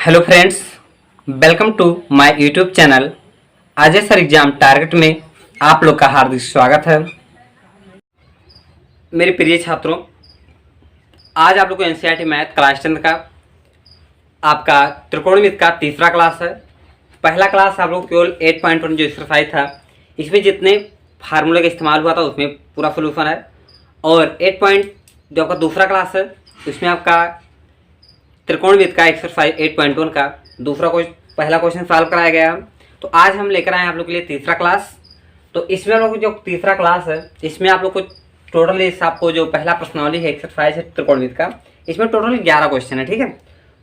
Hello friends, welcome to my YouTube channel. आज sir exam target में आप लोग का हार्दिक स्वागत है। मेरे प्रिय छात्रों, आज आप लोग को एनसीईआरटी मैथ क्लास 10 का आपका त्रिकोणमिति का तीसरा क्लास है। पहला क्लास आप लोग केवल 8.1 जो एक्सरसाइज था, इसमें जितने फार्मूले का इस्तेमाल हुआ था उसमें पूरा सोल्यूशन है। और 8 पॉइंट जो आपका दूसरा क्लास है उसमें आपका त्रिकोणमिति का एक्सरसाइज 8.1 का दूसरा पहला क्वेश्चन सॉल्व कराया गया। तो आज हम लेकर आए आप लोग के लिए तीसरा क्लास। तो इसमें आप लोग को जो तीसरा क्लास है इसमें आप लोग को टोटल इस आपको जो पहला प्रश्नावली है एक्सरसाइज है त्रिकोणमिति का, इसमें टोटल 11 क्वेश्चन है। ठीक है,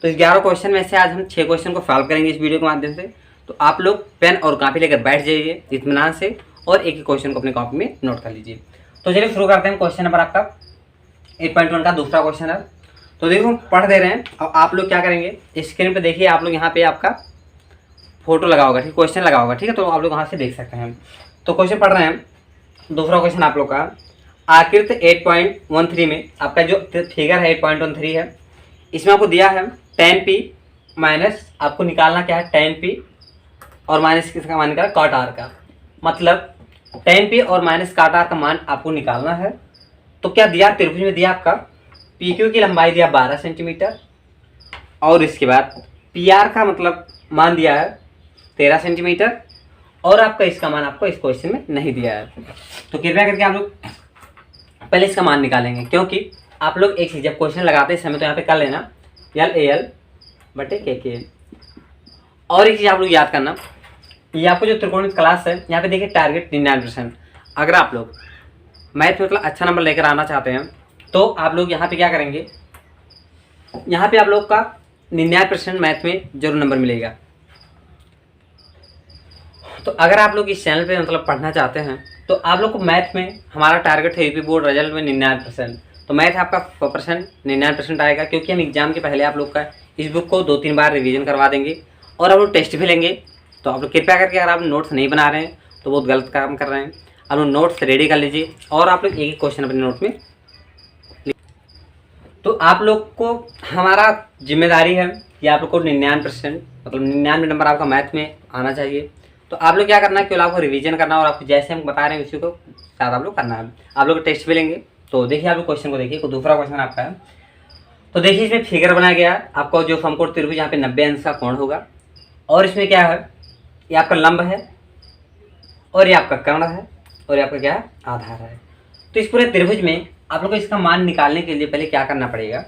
तो इस 11 क्वेश्चन में से आज हम 6 क्वेश्चन को सॉल्व करेंगे इस वीडियो के माध्यम से। तो आप लोग पेन और कॉपी लेकर बैठ जाइए इत्मीनान से और एक एक क्वेश्चन को अपने कॉपी में नोट कर लीजिए। तो चलिए शुरू करते हैं। क्वेश्चन नंबर आपका 8.1 का दूसरा क्वेश्चन है। तो देखो हम पढ़ दे रहे हैं। अब आप लोग क्या करेंगे, स्क्रीन पे देखिए, आप लोग यहाँ पे आपका फोटो लगा होगा, ठीक, क्वेश्चन लगा होगा, ठीक है, तो आप लोग वहाँ से देख सकते हैं। तो क्वेश्चन पढ़ रहे हैं। दूसरा क्वेश्चन आप लोग का आकृति 8.13 में आपका जो फिगर है 8.13 है, इसमें आपको दिया है tan p माइनस, आपको निकालना क्या है tan p और माइनस किसका मान निकाला, cot r का। मतलब tan p और माइनस cot r का मान आपको निकालना है। तो क्या दिया, त्रिभुज में दिया आपका PQ की लंबाई दिया 12 सेंटीमीटर और इसके बाद PR का मतलब मान दिया है 13 सेंटीमीटर और आपका इसका मान आपको इस क्वेश्चन में नहीं दिया है। तो कृपया करके आप लोग पहले इसका मान निकालेंगे, क्योंकि आप लोग एक चीज जब क्वेश्चन लगाते समय तो यहाँ पे कर लेना LAL बटे KK। और एक चीज आप लोग याद करना, ये आपको जो त्रिकोणमिति क्लास है यहाँ पे देखिए टारगेट 99%। अगर आप लोग मैथ में मतलब अच्छा नंबर लेकर आना चाहते हैं तो आप लोग यहाँ पे क्या करेंगे, यहाँ पे आप लोग का 99% मैथ में जरूर नंबर मिलेगा। तो अगर आप लोग इस चैनल पे मतलब पढ़ना चाहते हैं तो आप लोग को मैथ में हमारा टारगेट है यूपी बोर्ड रिजल्ट में 99%। तो मैथ आपका 99% आएगा, क्योंकि हम एग्जाम के पहले आप लोग का इस बुक को 2-3 बार रिवीजन करवा देंगे और आप लोग टेस्ट भी लेंगे। तो आप लोग कृपया करके, अगर आप नोट्स नहीं बना रहे हैं तो बहुत गलत काम कर रहे हैं। आप लोग नोट्स रेडी कर लीजिए और आप लोग एक एक क्वेश्चन अपने नोट में। तो आप लोग को हमारा जिम्मेदारी है कि आप लोग को 99% मतलब 99 नंबर आपका मैथ में आना चाहिए। तो आप लोग क्या करना है, केवल आपको रिवीजन करना और आपको जैसे हम बता रहे हैं उसी को साथ आप लोग करना है। आप लोग टेस्ट भी लेंगे। तो देखिए आप लोग क्वेश्चन को देखिए, दूसरा क्वेश्चन आपका है। तो देखिए इसमें फिगर बनाया गया है आपको जो समकोण त्रिभुज यहाँ पे 90 अंश का कोण होगा और इसमें क्या है, ये आपका लंब है और ये आपका कर्ण है और ये आपका क्या है, आधार है। तो इस पूरे त्रिभुज में आप लोग को इसका मान निकालने के लिए पहले क्या करना पड़ेगा,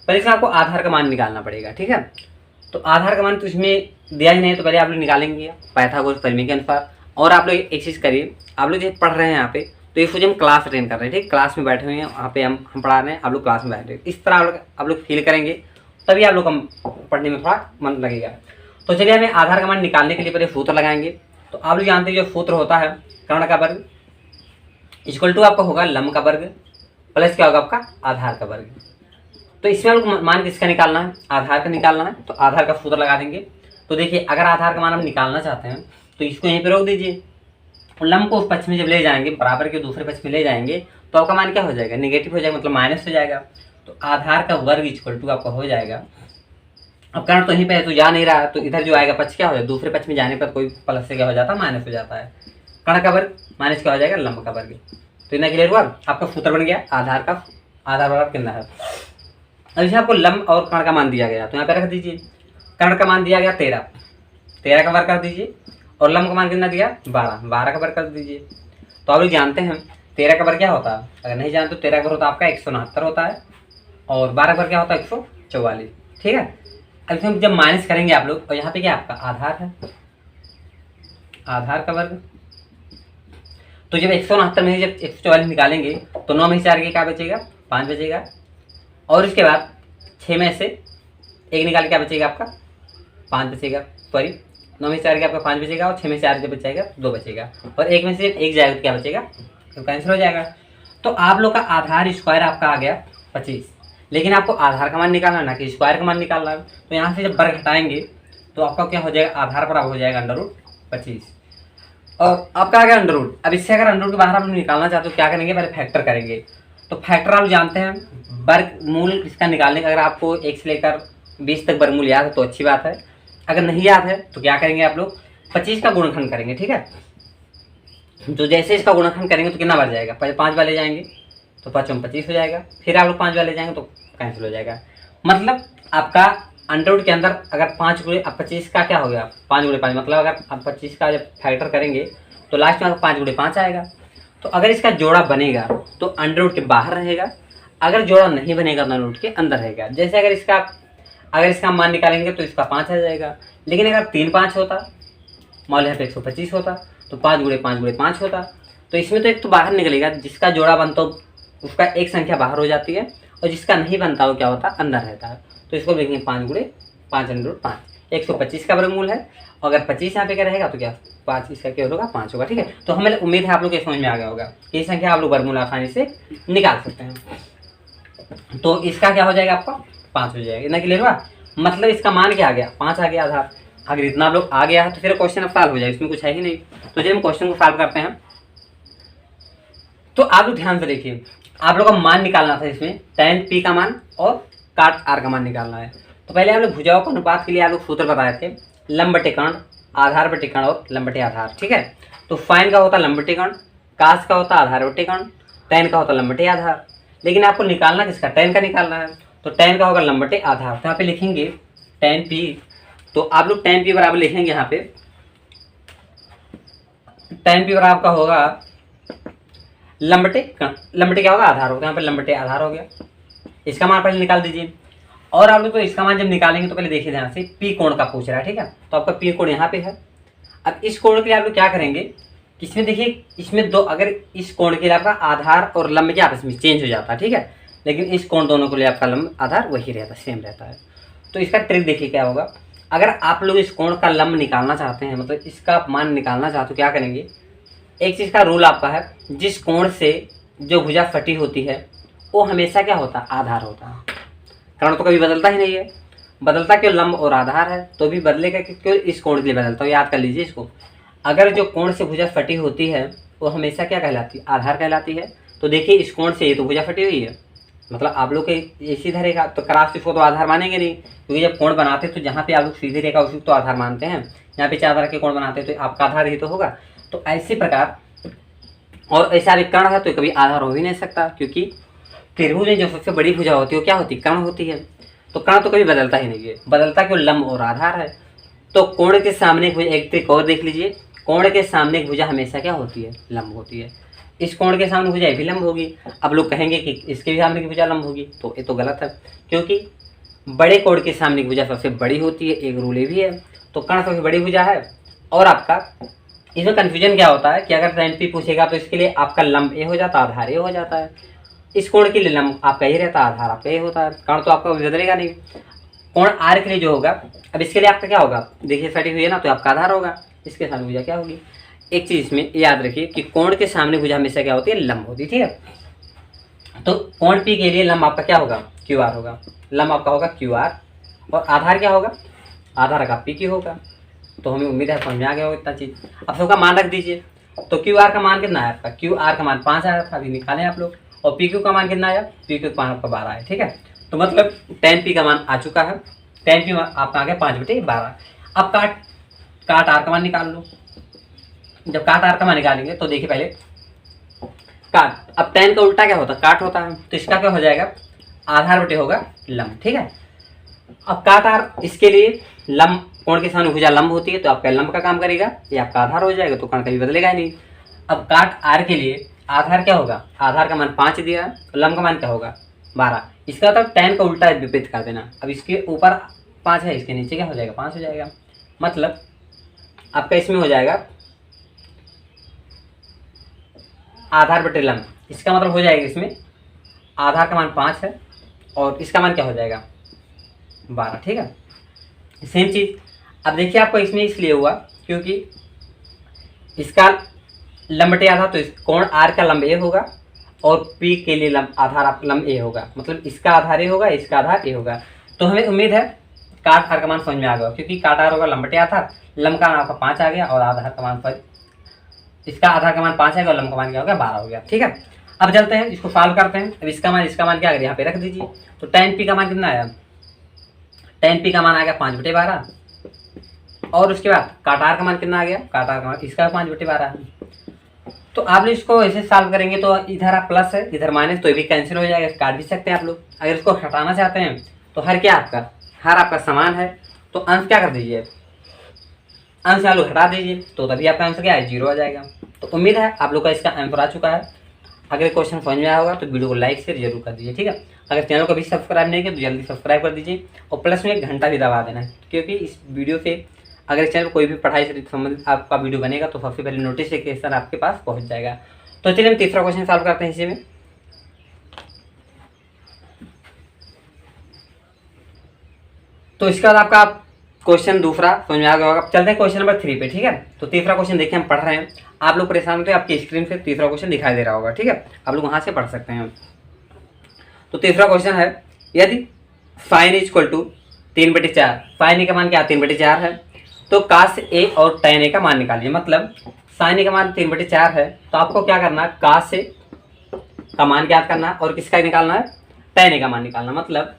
पहले इसमें आपको आधार का मान निकालना पड़ेगा। ठीक है, तो आधार का मान तो इसमें दिया ही नहीं, तो पहले आप लोग निकालेंगे पाइथागोरस प्रमेय के अनुसार। और आप लोग एक चीज़ करिए, आप लोग जो पढ़ रहे हैं यहाँ पे, तो ये हम क्लास अटेंड कर रहे हैं, ठीक, क्लास में बैठे हुए हैं, वहाँ पे हम पढ़ा रहे हैं, आप लोग क्लास में बैठे हैं। इस तरह आप लोग फील करेंगे तभी आप लोग हम पढ़ने में थोड़ा मन लगेगा। तो चलिए हमें आधार का मान निकालने के लिए पहले सूत्र लगाएंगे। तो आप लोग जानते हैं जो सूत्र होता है, कर्ण का वर्ग इक्वल टू आपका होगा लंब का वर्ग प्लस क्या होगा, आपका आधार का वर्ग। तो इसमें आप लोग मान किसका निकालना है, आधार का निकालना है। तो आधार का सूत्र लगा देंगे। तो देखिए अगर आधार का मान हम निकालना चाहते हैं तो इसको यहीं पे रोक दीजिए, लंब को उस पक्ष में जब ले जाएंगे, बराबर के दूसरे पक्ष में ले जाएंगे तो आपका मान क्या हो जाएगा, नेगेटिव हो जाएगा, मतलब माइनस हो जाएगा। तो आधार का वर्ग इक्वल टू आपका हो जाएगा, अब कर्ण तो यहीं पे है तो जा नहीं रहा, तो इधर जो आएगा पक्ष क्या हो जाएगा, दूसरे पक्ष में जाने पर कोई प्लस से क्या हो जाता है, माइनस हो जाता है। कर्ण का वर्ग माइनस क्या हो जाएगा, लंब का वर्ग। तो इतना क्लियर हुआ, आपका सूत्र बन गया आधार का, आधार बराबर कितना है। अब इसे आपको लंब और कर्ण का मान दिया गया, तो यहाँ पे रख दीजिए। कर्ण का मान दिया गया 13 का वर्ग कर दीजिए और लंब का मान कितना दिया 12 का वर्ग कर दीजिए। तो आप लोग जानते हैं 13 का वर्ग क्या होता है, अगर नहीं जानते तो 13 का वर्ग होता है आपका 169 होता है और 12 का वर्ग क्या होता है 144। ठीक है, अब इसमें जब माइनस करेंगे आप लोग, और यहाँ पे क्या आपका आधार है, आधार का वर्ग। तो जब 169 में जब 144 निकालेंगे तो 9 में से 4 के क्या बचेगा, 5 बचेगा। और इसके बाद 6 में से 1 निकाल क्या बचेगा, आपका 5 बचेगा। सॉरी, 9 में से 4 के आपका 5 बचेगा और 6 में से 4 जब बचेगा 2 बचेगा और 1 में से 1 जाएगा तो क्या बचेगा, तो कैंसिल हो जाएगा। तो आप लोग का आधार स्क्वायर आपका आ गया 25, लेकिन आपको आधार का मान निकालना है ना कि स्क्वायर का मान निकालना है। तो यहाँ से जब वर्ग हटाएंगे तो आपका क्या हो जाएगा, आधार बराबर हो जाएगा √25 और आपका आ गया अंडर। अब इससे अगर अंडर के बाहर आप निकालना चाहते हो क्या करेंगे, पहले फैक्टर करेंगे। तो फैक्टर आप जानते हैं वर्ग मूल इसका निकालने का, अगर आपको 1 से लेकर 20 तक वर्गमूल याद है तो अच्छी बात है, अगर नहीं याद है तो क्या करेंगे आप लोग 25 का गुणनखंड करेंगे, ठीक है। तो जैसे इसका गुणनखंड करेंगे तो कितना बढ़ जाएगा, 5 वाले जाएंगे तो 5 में 25 हो जाएगा, फिर आप लोग 5 वाले जाएंगे तो कैंसिल हो जाएगा। मतलब आपका अंडर रूट के अंदर अगर 5 गुणे 25 का क्या हो गया 5 गुणे 5, मतलब अगर आप 25 का जब फैक्टर करेंगे तो लास्ट में 5 गुणे 5 आएगा। तो अगर इसका जोड़ा बनेगा तो अंडर रूट के बाहर रहेगा, अगर जोड़ा नहीं बनेगा तो अंडर रूट के अंदर रहेगा। जैसे अगर इसका मान निकालेंगे तो इसका 5 आ जाएगा, लेकिन अगर 3 5 होता, मान लो यहाँ पे 125 होता तो 5 गुणे 5 होता, तो इसमें तो एक तो बाहर निकलेगा, जिसका जोड़ा बनता हो उसका एक संख्या बाहर हो जाती है और जिसका नहीं बनता वो क्या होता है अंदर रहता है। तो इसको लिखेंगे 5 गुणे 5 अंडर रूट 5, 125 का वर्गमूल है। अगर 25 यहाँ पे क्या रहेगा तो क्या 5 इसका क्या होगा 5 होगा, ठीक है। तो हमें उम्मीद है आप लोग को समझ में आ गया होगा, ये संख्या आप लोग वर्गमूल आसानी से निकाल सकते हैं। तो इसका क्या हो जाएगा आपका 5 हो जाएगा, इतना क्लियर हुआ। मतलब इसका मान क्या आ गया 5 आ गया आधार। अगर इतना आप लोग आ गया है तो फिर क्वेश्चन अब सॉल्व हो जाएगा, इसमें कुछ है ही नहीं। तो जब हम क्वेश्चन को सॉल्व करते हैं तो आप लोग ध्यान से देखिए, आप लोग का मान निकालना था इसमें tan p का मान और काट r का मान निकालना है। तो पहले आप लोग भुजाओं के अनुपात के लिए आप लोग सूत्र बताए थे, लंब बटे कर्ण, आधार बटे कर्ण और लंब बटे आधार, ठीक है। तो फाइन का होता लंब बटे कर्ण, कास का होता आधार बटे कर्ण, tan का होता लंब बटे आधार। लेकिन आपको निकालना किसका, tan का निकालना है, तो tan का होगा लंब बटे आधार। तो यहाँ पे लिखेंगे tan p, तो आप लोग tan p बराबर लिखेंगे यहाँ पे tan p बराबर आपका होगा लंब बटे क्या होगा आधार होगा, यहाँ पे लंब बटे आधार हो गया। इसका मान पहले निकाल दीजिए, और आप लोग तो इसका मान जब निकालेंगे तो पहले देखिए ध्यान से, पी कोण का पूछ रहा है, ठीक है। तो आपका पी कोण यहाँ पे है। अब इस कोण के लिए आप लोग क्या करेंगे, इसमें देखिए इसमें दो, अगर इस कोण के लिए आपका आधार और लंब के आपस में चेंज हो जाता है, ठीक है, लेकिन इस कोण दोनों के लिए आपका लंब आधार वही रहता है, सेम रहता है। तो इसका ट्रिक देखिए क्या होगा, अगर आप लोग इस कोण का लंब निकालना चाहते हैं, मतलब इसका मान निकालना चाहते हो, क्या करेंगे, एक चीज़ का रूल आपका है, जिस कोण से जो भुजा फटी होती है वो हमेशा क्या होता है आधार होता है। कारण तो कभी बदलता ही नहीं है, बदलता क्यों लंब और आधार है, तो भी बदलेगा कि क्यों इस कोण के लिए बदलता हो, याद कर लीजिए इसको। अगर जो कोण से भुजा फटी होती है वो हमेशा क्या कहलाती है आधार कहलाती है। तो देखिए इस कोण से ये तो भुजा फटी हुई है, मतलब आप लोग के ऐसी धरेगा तो क्रॉस इसको तो आधार मानेंगे नहीं, क्योंकि जब कोण बनाते हैं तो जहाँ पे आप लोग सीधी रेखा उसी को तो आधार मानते हैं, यहाँ पे 4 तरह के कोण बनाते हैं तो आपका आधार ही तो होगा। तो ऐसे प्रकार, और ऐसा भी कर्ण है तो कभी आधार हो ही नहीं सकता, क्योंकि त्रिभुज में जो सबसे बड़ी भुजा होती है वो क्या होती है कर्ण होती है। तो कर्ण तो कभी बदलता ही नहीं है, बदलता क्यों लंब और आधार है। तो कोण के सामने एक ट्रिक और देख लीजिए, कोण के सामने भुजा हमेशा क्या होती है लंब होती है। इस कोण के सामने भुजा भी लंब होगी। अब लोग कहेंगे कि इसके भी सामने की भुजा लंब होगी, तो ये तो गलत है, क्योंकि बड़े कोण के सामने की भुजा सबसे बड़ी होती है, एक रूल ये भी है। तो कर्ण सबसे बड़ी भुजा है। और आपका इसमें कन्फ्यूजन क्या होता है कि अगर tan p पूछेगा तो इसके लिए आपका लंब ए हो जाता है, आधार ए हो जाता है। इस कोण के लिए लंब आपका ही रहता है, आधार आपका ये होता है, कारण तो आपका बदलेगा नहीं। कोण आर के लिए जो होगा, अब इसके लिए आपका क्या होगा, देखिए सटी हुई है ना, तो आपका आधार होगा, इसके सामने भुजा क्या होगी। एक चीज इसमें याद रखिए कि कोण के सामने भुजा हमेशा क्या होती है लंब होती है, ठीक है। तो कोण पी के लिए लंब आपका क्या होगा क्यू आर होगा, लंब आपका होगा क्यू आर, और आधार क्या होगा आधार का पी क्यू होगा। तो हमें उम्मीद है समझ में आ गया होगा इतना चीज। अब सबका मान रख दीजिए, तो क्यू आर का मान कितना है आपका, क्यू आर का मान 5 आया था, अभी निकालें आप लोग, और पी क्यू का मान कितना आया, पी क्यू का मान आपका 12 है, ठीक है। तो मतलब tan p का मान आ चुका है, tan p आपका आ गया 5/12। अब काट आर का मान निकाल लो। जब काट आर का मान निकालेंगे तो देखिए पहले काट, अब tan का उल्टा क्या होता है काट होता है, तो इसका क्या हो जाएगा आधार बटे होगा लंब, ठीक है। अब काट आर, इसके लिए लंब, कोण के सामने भुजा लंब होती है तो आपका लंब का काम करेगा, ये आपका आधार हो जाएगा, तो कोण कभी बदलेगा ही नहीं। अब काट आर के लिए आधार क्या होगा, आधार का मान 5 दिया है, तो लंब का मान क्या होगा 12। इसका मतलब tan का उल्टा विपरीत कर देना। अब इसके ऊपर 5 है, इसके नीचे क्या हो जाएगा 5 हो जाएगा, मतलब आपका इसमें हो जाएगा आधार बटे लंब। इसका मतलब हो जाएगा इसमें आधार का मान 5 है और इसका मान क्या हो जाएगा 12, ठीक है। सेम चीज अब देखिए आपको इसमें इसलिए हुआ क्योंकि इसका लंब बटे आधार, तो इस कोण आर का लंब ए होगा और पी के लिए लंब आधार लंब ए होगा, मतलब इसका आधार ए होगा, इसका आधार ए होगा। तो हमें उम्मीद है काट आर का मान समझ में आ गया, क्योंकि काट आर होगा लंब बटे आधार, लंब का मान आपका 5 आ गया और आधार का मान इसका आधार का मान 5 है और लंब का मान क्या हो गया 12 हो गया, ठीक है। अब चलते हैं इसको सॉल्व करते हैं। अब इसका मान क्या करें यहाँ पे रख दीजिए। तो tan p का मान कितना आया, tan p का मान आ गया 5/12 और उसके बाद काटार का मान कितना आ गया, काटार का मान इसका 5/12 है। तो आप लोग इसको ऐसे सॉल्व करेंगे तो इधर आप प्लस है इधर माइनस, तो ये भी कैंसिल हो जाएगा, काट भी सकते हैं आप लोग। अगर इसको हटाना चाहते हैं तो हर क्या आपका, हर आपका समान है तो अंश क्या कर दीजिए, अंश आप लोग हटा दीजिए तो तभी आपका आंसर क्या है 0 आ जाएगा। तो उम्मीद है आप लोग का इसका आंसर आ चुका है। अगर क्वेश्चन समझ में आया होगा तो वीडियो को लाइक शेयर जरूर कर दीजिए, ठीक है। अगर चैनल को भी सब्सक्राइब नहीं किया तो जल्दी सब्सक्राइब कर दीजिए और प्लस में एक घंटा भी दबा देना है, क्योंकि इस वीडियो से अगर इस चैनल पर कोई भी पढ़ाई से संबंधित आपका वीडियो बनेगा तो सबसे पहले नोटिफिकेशन आपके पास पहुंच जाएगा। तो चलिए हम तीसरा क्वेश्चन सॉल्व करते हैं इसी में। तो इसके बाद आपका क्वेश्चन दूसरा समझ में आ गया होगा। चलते हैं क्वेश्चन नंबर 3 पे, ठीक है। तो तीसरा क्वेश्चन देखिए हम पढ़ रहे हैं, आप लोग परेशान होते हैं, आपकी स्क्रीन पे तीसरा क्वेश्चन दिखाई दे रहा होगा, ठीक है, आप लोग वहां से पढ़ सकते हैं। तो तीसरा क्वेश्चन है, यदि sine is equal to 3/4, sine A का मान क्या 3/4 है, तो कास ए और tan ए का मान निकालिए। मतलब साइन ए का मान 3/4 है तो आपको क्या करना है, कास ए का मान ज्ञात करना है और किसका निकालना है, tan ए का मान निकालना। मतलब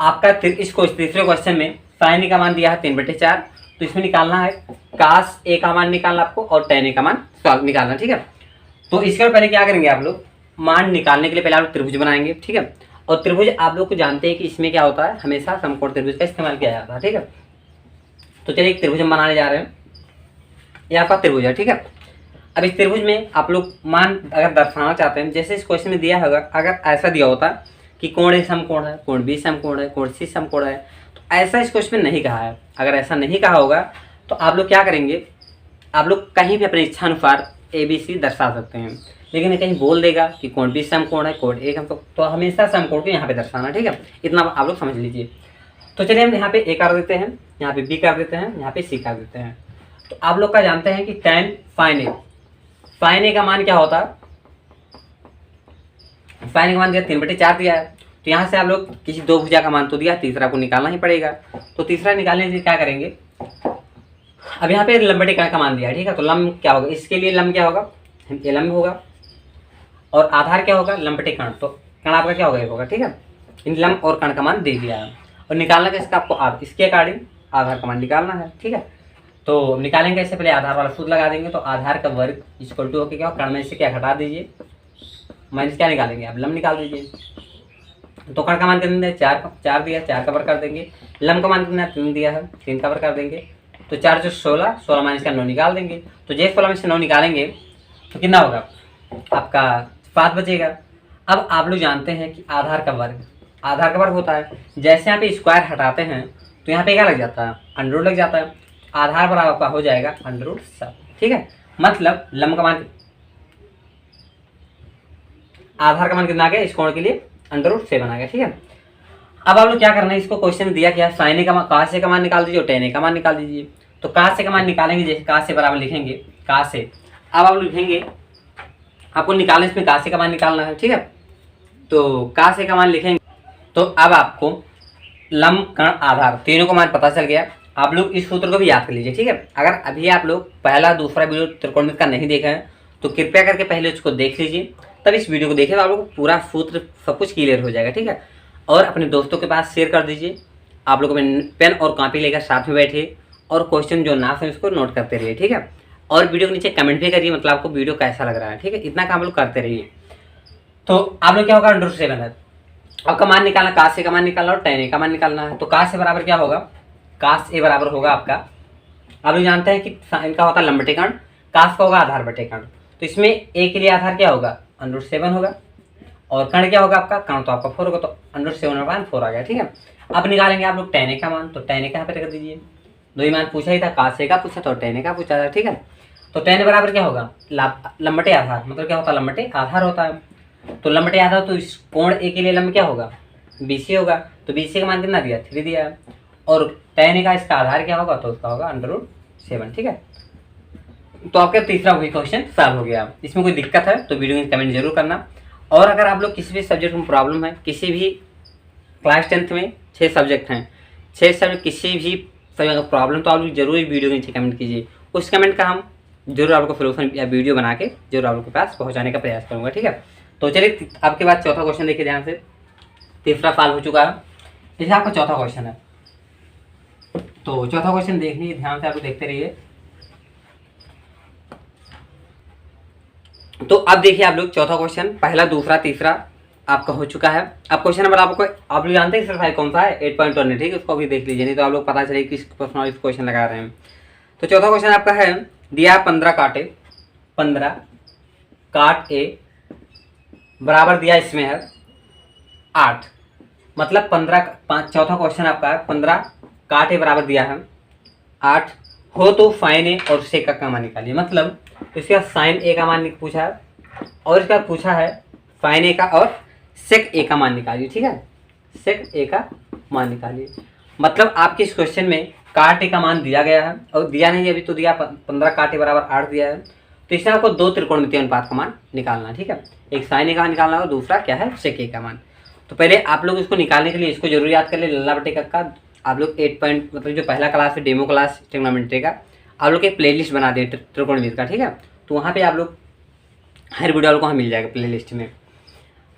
आपका इसको तीसरे क्वेश्चन में साइन ए का मान दिया है 3/4, तो इसमें निकालना है कास ए का मान निकालना आपको और tan ए का मान निकालना, ठीक है। तो इसके पहले क्या करेंगे आप लोग, मान निकालने के लिए पहले आप लोग त्रिभुज बनाएंगे, ठीक है। और त्रिभुज आप लोग को जानते हैं कि इसमें क्या होता है, हमेशा समकोण त्रिभुज का इस्तेमाल किया जाता है, ठीक है। तो चलिए एक त्रिभुज हम बनाने जा रहे हैं, ये आपका त्रिभुज है, ठीक है। अब इस त्रिभुज में आप लोग मान अगर दर्शाना चाहते हैं, जैसे इस क्वेश्चन में दिया होगा, अगर ऐसा दिया होता कि कोण ए समकोण है, कोण बी समकोण है, कोण सी समकोण है, तो ऐसा इस क्वेश्चन में नहीं कहा है। अगर ऐसा नहीं कहा होगा तो आप लोग क्या करेंगे, आप लोग कहीं भी अपनी इच्छा अनुसार ABC दर्शा सकते हैं, लेकिन कहीं बोल देगा कि कोण बी समकोण है, कोण ए समकोण, तो हमेशा समकोण को यहाँ पे दर्शाना, ठीक है। इतना आप लोग समझ लीजिए। तो चलिए हम यहाँ पे A कर देते हैं, यहाँ पे B कर देते हैं, यहाँ पे C कर देते हैं। तो आप लोग का जानते हैं कि tan sin A का मान क्या होता है, sin A का मान दिया 3/4 दिया है, तो यहाँ से आप लोग किसी दो भुजा का मान तो दिया, तीसरा को निकालना ही पड़ेगा। तो तीसरा निकालने के लिए क्या करेंगे, अब यहाँ पे लंबटे कण का मान दिया है, ठीक है। तो लंब क्या होगा, इसके लिए लंब क्या होगा, ये लंब होगा और आधार क्या होगा, लंबटे कण, तो कण आपका क्या होगा, ये होगा, ठीक है। इन लंब और कण का मान दे दिया है और निकालना किसका आपको, इसके अकॉर्डिंग आधार का मान निकालना है, ठीक है। तो निकालेंगे, इससे पहले आधार वाला सूत्र लगा देंगे। तो आधार का वर्ग इक्वल टू होकर क्या, कण में से क्या हटा दीजिए, माइनस क्या निकालेंगे, आप लंब निकाल दीजिए। तो कण का मान कितना दिया, 4 दिया, 4 का वर्ग कर देंगे। लंब का मान कितना 3 दिया है, 3 का वर्ग कर देंगे। तो 4 जो 16, 16 माइनस का 9 निकाल देंगे। तो जैसे 16 में से 9 निकालेंगे तो कितना होगा आपका 7 बचेगा। अब आप लोग जानते हैं कि आधार का वर्ग होता है, जैसे यहाँ पे स्क्वायर हटाते हैं तो यहाँ पे क्या लग जाता है, अंडर लग जाता है। आधार बराबर आपका हो जाएगा √7, ठीक है। मतलब लंब का मान, आधार का मान कितना आ गया इस कोण के लिए, √7 आ गया, ठीक है। अब आप लोग क्या करना है, इसको क्वेश्चन में दिया क्या, साइन ए का मान, कास ए का मान निकाल दीजिए और tan ए का मान निकाल दीजिए। तो कास ए का मान निकालेंगे, जैसे कास ए बराबर लिखेंगे कास ए, अब आप लोग लिखेंगे, आपको निकालने इसमें कास ए का मान निकालना है, ठीक है। तो कास ए का मान लिखेंगे, तो अब आपको लंब कण आधार तीनों का मान पता चल गया। आप लोग इस सूत्र को भी याद कर लीजिए, ठीक है। अगर अभी आप लोग पहला दूसरा वीडियो त्रिकोणमिति का नहीं देखा है तो कृपया करके पहले उसको देख लीजिए, तब इस वीडियो को देखें तो आप लोग को पूरा सूत्र सब कुछ क्लियर हो जाएगा, ठीक है। और अपने दोस्तों के पास शेयर कर दीजिए। आप लोग पेन और कॉपी लेकर साथ में बैठिए और क्वेश्चन जो ना है उसको नोट करते रहिए, ठीक है। और वीडियो के नीचे कमेंट भी करिए, मतलब आपको वीडियो कैसा लग रहा है, ठीक है। इतना काम लोग करते रहिए। तो आप लोग क्या होगा, √7 है, आपका मान निकालना, कास ए का मान निकालना और tan ए का मान निकालना है। तो कास ए बराबर क्या होगा, कास ए बराबर होगा आपका, आप लोग जानते हैं कि साइन का होता है लंबटे कण, कास का होगा आधार बटे कण। तो इसमें ए के लिए आधार क्या होगा, √7 होगा और कण क्या होगा आपका, कण तो आपका 4 होगा, तो √7/4 आ गया, ठीक है। अब निकालेंगे आप लोग tan ए का मान, तो tan ए का यहाँ पे रख दीजिए। दो ही मान पूछा ही था, कास ए का पूछा था और tan ए का पूछा था, ठीक है। तो tan ए बराबर क्या होगा, लंबटे आधार, मतलब क्या होता है, लंबटे आधार होता है। तो लंबटे आधार, तो इस कोण ए के लिए लंब क्या होगा, BC होगा। तो BC का मान कितना दिया, 3 दिया है। और tan ए का इसका आधार क्या होगा, तो उसका होगा √7, ठीक है। तो आपका तीसरा वही क्वेश्चन सॉल्व हो गया। इसमें कोई दिक्कत है तो वीडियो में कमेंट जरूर करना। और अगर आप लोग किसी भी सब्जेक्ट में प्रॉब्लम है, किसी भी क्लास 10th में 6 सब्जेक्ट हैं, 6 सब्जेक्ट किसी भी सब्जेक्ट का प्रॉब्लम, तो आप लोग जरूर वीडियो के नीचे कमेंट कीजिए। उस कमेंट का हम जरूर आपको सोल्यूशन या वीडियो बना के जरूर आपके पास पहुँचाने का प्रयास करूँगा, ठीक है। तो चलिए आपके बाद चौथा क्वेश्चन देखिए ध्यान से। तीसरा सवाल हो चुका है। जैसे आपका चौथा क्वेश्चन है, तो चौथा क्वेश्चन देखिए ध्यान से, आप लोग देखते रहिए। तो अब देखिए आप लोग चौथा क्वेश्चन, पहला दूसरा तीसरा आपका हो चुका है। अब क्वेश्चन नंबर आपको, आप लोग जानते हैं एक्सरसाइज कौन सा है, 8.1 है, ठीक है, उसको भी देख लीजिए, नहीं तो आप लोग पता चले किस प्रश्न इस क्वेश्चन लगा रहे हैं। तो चौथा क्वेश्चन आपका है, दिया 15 काटे, 15 काट ए बराबर दिया इसमें है 8, मतलब 15, चौथा क्वेश्चन आपका है 15 काट ए बराबर दिया है 8, हो तो फाइन ए और सेक का मान निकालिए। मतलब इसके बाद साइन ए का मान पूछा है और इसके बाद पूछा है फाइन ए का और सेक ए का मान निकालिए, ठीक है, सेक ए का मान निकालिए। मतलब आपके इस क्वेश्चन में काट ए का मान दिया गया है और दिया नहीं अभी तो दिया 15 काट ए बराबर 8 दिया है, तो इसमें आपको दो त्रिकोणमितीय अनुपात का मान निकालना है, ठीक है, एक साइन ए का मान निकालना है और दूसरा क्या है, सेक ए का मान। तो पहले आप लोग इसको निकालने के लिए इसको जरूर याद कर ले, लल्ला बटे का आप लोग 8 पॉइंट मतलब जो पहला क्लास है डेमो क्लास ट्रिग्नोमेट्री का, आप लोग एक प्लेलिस्ट बना दें त्रिकोणमिति का, ठीक है, तो वहाँ पे आप लोग हर वीडियो को वहाँ मिल जाएगा प्लेलिस्ट में।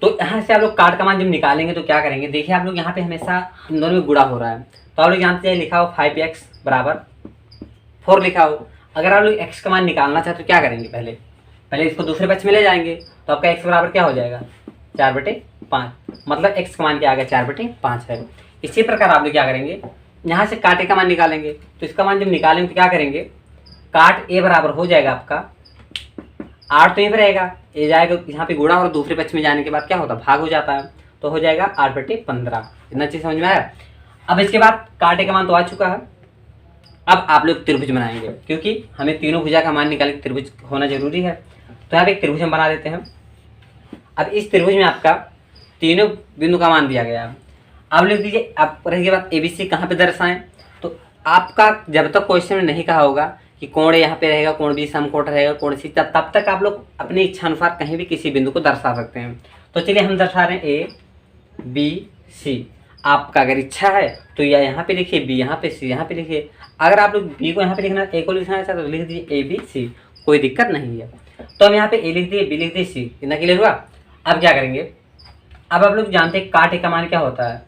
तो यहाँ से आप लोग काट का मान जब निकालेंगे तो क्या करेंगे, देखिए आप लोग यहाँ पे हमेशा इन दोनों में गुणा हो रहा है, तो आप लोग जानते हैं लिखा हो 5x बराबर 4 लिखा हो। अगर आप लोग x का मान निकालना चाहते तो क्या करेंगे, पहले इसको दूसरे पक्ष में ले जाएंगे, तो आपका x बराबर क्या हो जाएगा 4/5, मतलब x का मान क्या आ गया 4/5 है। इसी प्रकार आप लोग क्या करेंगे, यहाँ से काटे का मान निकालेंगे, तो इसका मान जब निकालेंगे तो क्या करेंगे, काट ए बराबर हो जाएगा आपका 8, तो यहीं पर रहेगा, ए जाएगा यहाँ पे गुणा और दूसरे पक्ष में जाने के बाद क्या होता है भाग हो जाता है, तो हो जाएगा 8/15। इतना चीज समझ में आया। अब इसके बाद काटे का मान तो आ चुका है, अब आप लोग त्रिभुज बनाएंगे, क्योंकि हमें तीनों भुजा का मान निकाल के त्रिभुज होना जरूरी है, तो यहाँ पे एक त्रिभुज हम बना देते हैं। अब इस त्रिभुज में आपका तीनों बिंदु का मान दिया गया है, अब लिख दीजिए। अब रही बात ABC कहाँ पे दर्शाएं, तो आपका जब तक क्वेश्चन में नहीं कहा होगा कि कोण यहाँ पे रहेगा, कोण B समकोण रहेगा, कोण C, तब तक आप लोग अपनी इच्छा अनुसार कहीं भी किसी बिंदु को दर्शा सकते हैं। तो चलिए हम दर्शा रहे हैं ABC। आपका अगर इच्छा है तो या यहाँ पे लिखिए B, यहाँ पे C, यहाँ पे लिखिए। अगर आप लोग B को यहाँ पे लिखना, A को लिखना चाहते तो लिख दीजिए ABC, कोई दिक्कत नहीं है। तो हम यहाँ पे A लिख दिए, B लिख दिए, C, इतना क्लियर हुआ। अब क्या करेंगे, अब आप लोग जानते हैं काट का मान क्या होता है,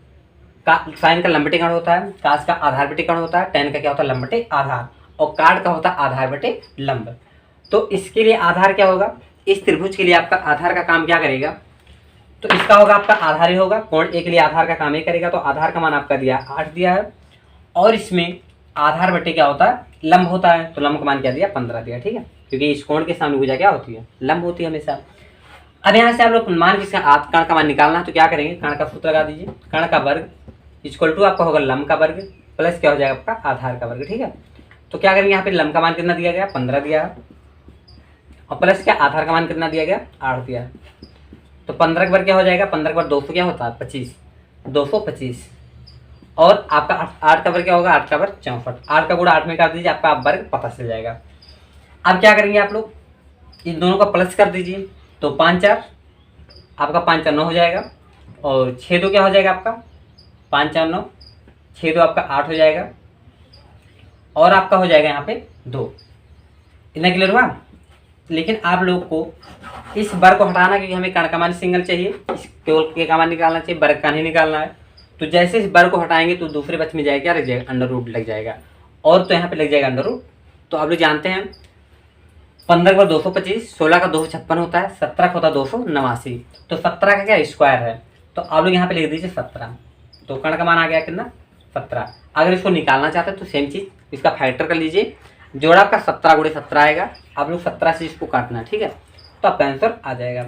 साइन का लंब बटे कर्ण होता है, कास का आधार बटे कर्ण होता है, टेन का क्या होता है लंब बटे आधार, और काट का होता है आधार बटे लंब। तो इसके लिए आधार क्या होगा, इस त्रिभुज के लिए आपका आधार का काम क्या करेगा, तो इसका होगा आपका आधार ही होगा, कोण ए के लिए आधार का काम ही करेगा, तो आधार का मान आपका दिया 8 दिया है, और इसमें आधार बटे क्या होता है लंब होता है, तो लंब का मान क्या दिया 15 दिया, ठीक है, क्योंकि इस कोण के सामने भुजा क्या होती है लंब होती है हमेशा। अब यहाँ से आप लोग मान किसका कर्ण का मान निकालना है, तो क्या करेंगे, कर्ण का सूत्र लगा दीजिए, कर्ण का वर्ग इक्वल टू आपका होगा लंब का वर्ग प्लस क्या हो जाएगा आपका आधार का वर्ग, ठीक है। तो क्या करेंगे, यहाँ पे लंब का मान कितना दिया गया 15 दिया है, और प्लस क्या आधार का मान कितना दिया गया 8 दिया है, तो 15 के वर्ग क्या हो जाएगा, 15 के वर्ग 200 क्या होता है 25, 225, और आपका 8 का वर्ग क्या होगा, 8 का वर्ग 64, 8 का गुणा 8 में कर दीजिए, आपका वर्ग पता चल जाएगा। अब क्या करेंगे आप लोग, इन दोनों का प्लस कर दीजिए, तो 5 4 आपका 5 4 9 हो जाएगा, और 6 2 क्या हो जाएगा आपका 5 4 9, 6 2 आपका 8 हो जाएगा, और आपका हो जाएगा यहाँ पे 2। इतना क्लियर हुआ। लेकिन आप लोग को इस वर्ग को हटाना, क्योंकि हमें कर्ण का मान सिंगल चाहिए, इस केवल के का मान निकालना चाहिए, वर्ग का नहीं निकालना है। तो जैसे इस वर्ग को हटाएंगे तो दूसरे पक्ष में जाएगा क्या लग जाएगा, अंडर रूट लग जाएगा, और तो यहाँ पे लग जाएगा अंडर रूट। तो आप लोग जानते हैं 15 का 225, 16 का 256 होता है, 17 का होता है 289, तो 17 का क्या स्क्वायर है, तो आप लोग यहाँ पे लिख दीजिए 17, तो कर्ण का मान आ गया कितना 17। अगर इसको निकालना चाहते हैं तो सेम चीज इसका फैक्टर कर लीजिए, जोड़ा आपका 17 गुणे 17 आएगा, आप लोग 17 से इसको काटना है, ठीक है, तो आपका आंसर आ जाएगा।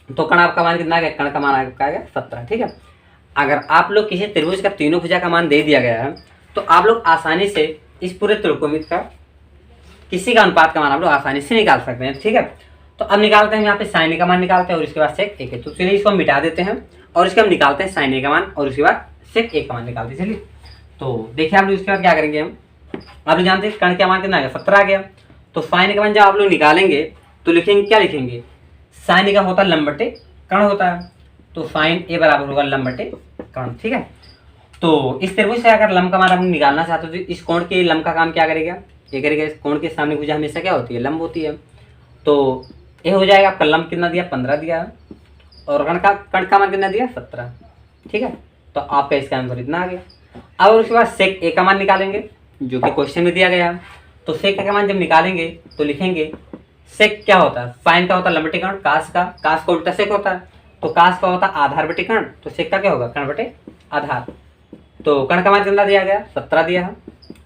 तो कर्ण आपका मान कितना आ गया, कर्ण का मान आपका आ गया 17, ठीक है। अगर आप लोग किसी त्रिभुज का तीनों भुजा का मान दे दिया गया है तो आप लोग आसानी से इस पूरे त्रिकोणमिति का किसी का अनुपात का मान आप लोग आसानी से निकाल सकते हैं, ठीक है। तो अब निकालते हैं, यहाँ पे साइन ए का मान निकालते हैं और इसके बाद सेक ए के, तो चलिए इसको हम मिटा देते हैं और इसके हम निकालते हैं साइन ए का मान और उसके बाद सेक ए का मान निकालते हैं। चलिए तो देखिए आप लोग इसके बाद क्या करेंगे, हम आप लोग जानते हैं कर्ण का मान कितना आ गया 17 आ गया, तो साइन ए का मान जब आप लोग निकालेंगे तो लिखेंगे क्या लिखेंगे, साइन ए का होता है लंब बटे कर्ण होता है, तो साइन ए बराबर होगा लंब बटे कर्ण, ठीक है। तो इस त्रिभुज से अगर लंब का मान हम निकालना चाहते हो तो इस कोण के लंब का काम क्या करेगा, ये करेगा, इस कोण के सामने भुजा हमेशा क्या होती है लंब होती है, तो ये हो जाएगा आपका लंब कितना दिया 15 दिया, और कर्ण का मान कितना दिया 17, ठीक है, तो आपका इसका आंसर इतना आ गया। अब उसके बाद सेक ए का मान निकालेंगे जो कि क्वेश्चन में दिया गया है। तो सेक ए का मान जब निकालेंगे तो लिखेंगे सेक क्या होता है, साइन का होता है लंबटीकरण, कास का उल्टा सेक होता है, तो कास का होता है आधार बटे कर्ण, तो सेक का क्या होगा कर्ण बटे आधार। तो कर्ण का मान कितना दिया गया 17 दिया है,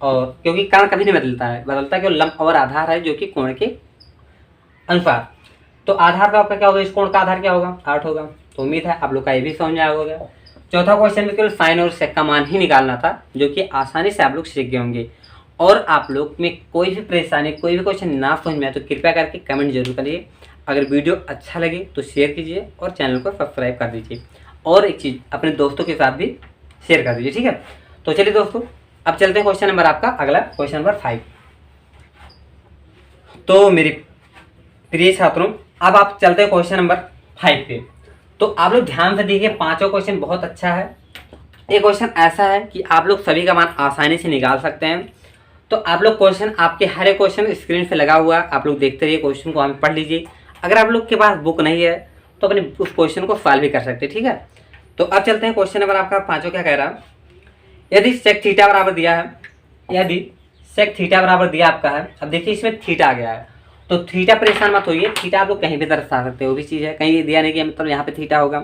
और क्योंकि कर्ण कभी नहीं बदलता है, क्यों लंब और आधार है जो कि कोण के अनुसार। तो आधार का आपका क्या होगा, इस कोण का आधार क्या होगा 8 होगा। तो उम्मीद है आप लोग का ये भी समझ में आया होगा। चौथा क्वेश्चन में केवल साइन और सेक का मान ही निकालना था, जो कि आसानी से आप लोग सीख गए होंगे। और आप लोग में कोई भी परेशानी, कोई भी क्वेश्चन ना समझ में आए तो कृपया करके कमेंट जरूर करिए। अगर वीडियो अच्छा लगे तो शेयर कीजिए और चैनल को सब्सक्राइब कर दीजिए। और एक चीज़ अपने दोस्तों के साथ भी शेयर कर दीजिए, ठीक है। तो चलिए दोस्तों, अब चलते हैं क्वेश्चन नंबर आपका अगला, क्वेश्चन नंबर 5। तो मेरे प्रिय छात्रों, अब आप चलते हैं क्वेश्चन नंबर 5 पे। तो आप लोग ध्यान से देखिए, पांचों क्वेश्चन बहुत अच्छा है। एक क्वेश्चन ऐसा है कि आप लोग सभी का मान आसानी से निकाल सकते हैं। तो आप लोग क्वेश्चन, आपके हर एक क्वेश्चन स्क्रीन पे लगा हुआ है, आप लोग देखते रहिए, क्वेश्चन को हमें पढ़ लीजिए। अगर आप लोग के पास बुक नहीं है तो अपने उस क्वेश्चन को सॉल्व भी कर सकते हैं, ठीक है। तो अब चलते हैं क्वेश्चन नंबर आपका पांचों क्या कह रहा है। यदि सेक थीटा बराबर दिया है, यदि सेक थीटा बराबर दिया आपका है, अब देखिए इसमें थीटा आ गया है, तो थीटा परेशान मत होइए, थीटा आप लोग कहीं भी दर्शा सकते हो, वो भी चीज़ है, कहीं दिया नहीं कि मतलब यहाँ पे थीटा होगा।